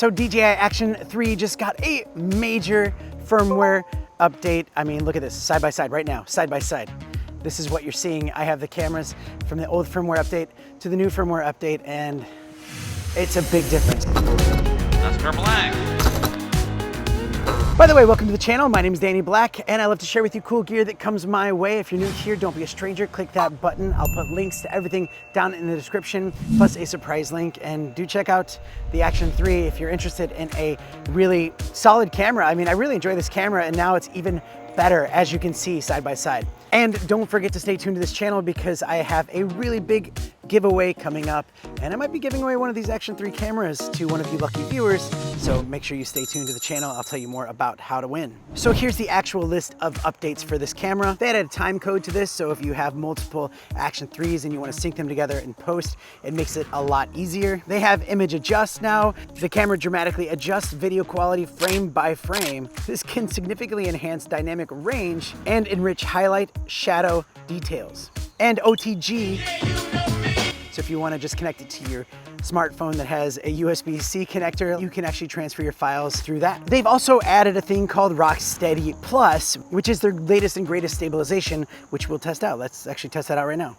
So DJI Action 3 just got a major firmware update. I mean, look at this, side by side right now, side by side. This is what you're seeing. I have the cameras from the old firmware update to the new firmware update, and it's a big difference. Mr. Black. By the way, welcome to the channel. My name is Danny Black, and I love to share with you cool gear that comes my way. If you're new here, don't be a stranger. Click that button. I'll put links to everything down in the description, plus a surprise link. And do check out the Action 3 if you're interested in a really solid camera. I mean, I really enjoy this camera, and now it's even better, as you can see, side by side. And don't forget to stay tuned to this channel because I have a really big giveaway coming up, and I might be giving away one of these Action 3 cameras to one of you lucky viewers, so make sure you stay tuned to the channel. I'll tell you more about how to win. So here's the actual list of updates for this camera. They added a time code to this, so if you have multiple Action 3s and you want to sync them together in post, it makes it a lot easier. They have image adjust now. The camera dramatically adjusts video quality frame by frame. This can significantly enhance dynamic range and enrich highlight, shadow details. And OTG, so if you want to just connect it to your smartphone that has a USB-C connector, you can actually transfer your files through that. They've also added a thing called RockSteady Plus, which is their latest and greatest stabilization, which we'll test out. Let's actually test that out right now.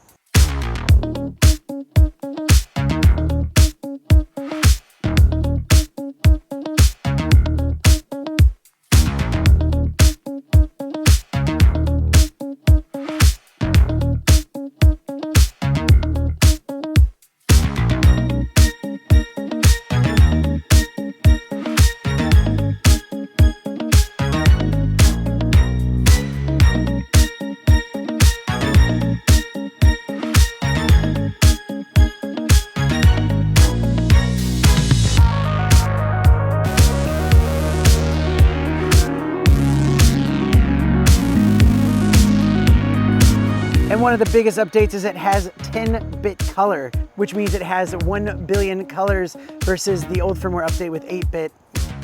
And one of the biggest updates is it has 10-bit color, which means it has 1 billion colors versus the old firmware update with 8-bit,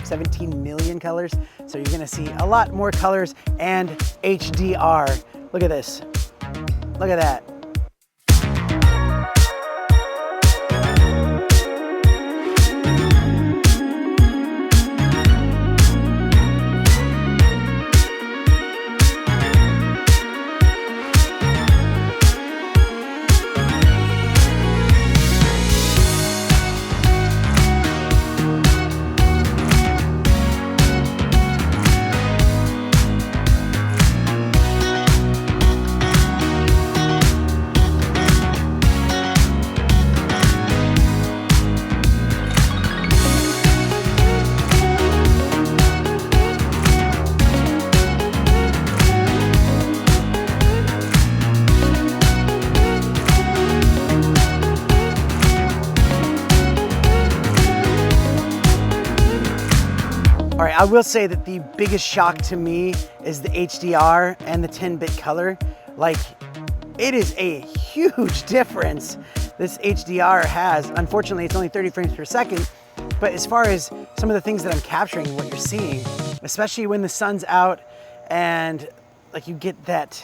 17 million colors. So you're gonna see a lot more colors and HDR. Look at this, look at that. All right, I will say that the biggest shock to me is the HDR and the 10-bit color. Like, it is a huge difference this HDR has. Unfortunately, it's only 30 frames per second, but as far as some of the things that I'm capturing, what you're seeing, especially when the sun's out and like you get that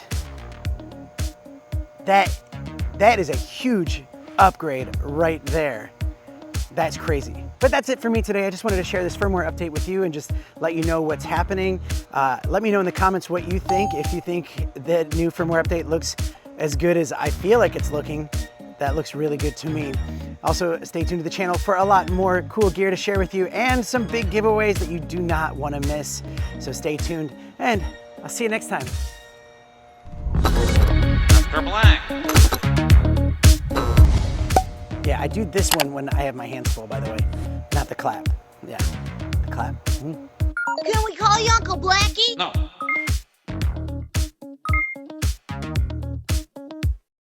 is a huge upgrade right there. That's crazy. But that's it for me today. I just wanted to share this firmware update with you and just let you know what's happening. Let me know in the comments what you think. If you think the new firmware update looks as good as I feel like it's looking, that looks really good to me. Also, stay tuned to the channel for a lot more cool gear to share with you and some big giveaways that you do not want to miss. So stay tuned, and I'll see you next time. Mr. Black. Yeah, I do this one when I have my hands full, by the way. Not the clap. Yeah, the clap. Can we call you Uncle Blackie? No.